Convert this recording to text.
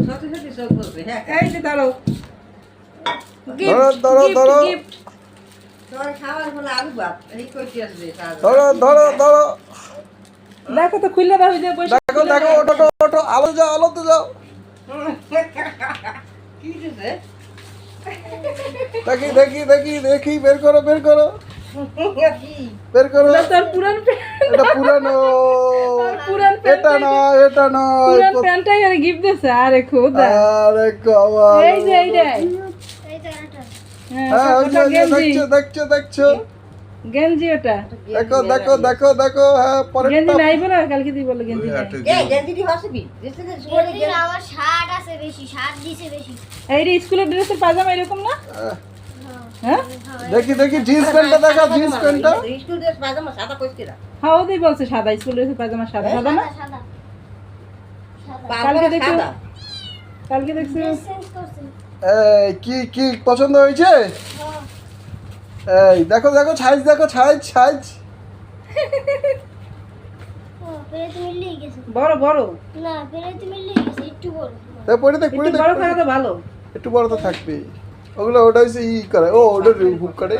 এই যে ধরো ধরো ধরো গিফট ধরো ধরো ধরো দেখো তো খুলে দাও যে বসে দেখো দেখো ওটো ওটো আলোতে যাও দেখি দেখি দেখি দেখি বের করো বের করো তোর পুরান এটা পুরানো পুরান এটা না এটা না পুরান প্যান্টটাই আর গিফট দিছে আরে খোদা আরে কমাল এই যে এইটাই হ্যাঁ ওই যে দেখছো দেখছো দেখছো গেঞ্জি ওটা দেখো দেখো দেখো দেখো হ্যাঁ গেঞ্জি পরেরটা নাই বলো কালকে দি বলো গেঞ্জি নাই আমার শার্ট আছে বেশি, শার্ট দিছে বেশি। এই রে স্কুলের ড্রেসের পাজামা এরকম না হ্যাঁ দেখি দেখি জিন্স প্যান্টটা দেখা জিন্স প্যান্টটা হ্যাঁ ওদের বলছে সাদা স্কুল ড্রেসের পাজামা সাদা সাদা না সাদা কালকে দেখছো কালকে দেখছো চেঞ্জ করছে। এই কি কি পছন্দ হয়েছে এই দেখো দেখো সাইজ দেখো সাইজ সাইজ ও পেরে মিলিয়ে গেছে। বড় বড় না পেরে মিলিয়ে গেছে, একটু বড়। তাই পরে দেখ পরে একটু দেখ বড় থাকা তো ভালো একটু বড় তো থাকবেই ওগুলো ওটা হচ্ছে ই করে ও ওটা হুক করে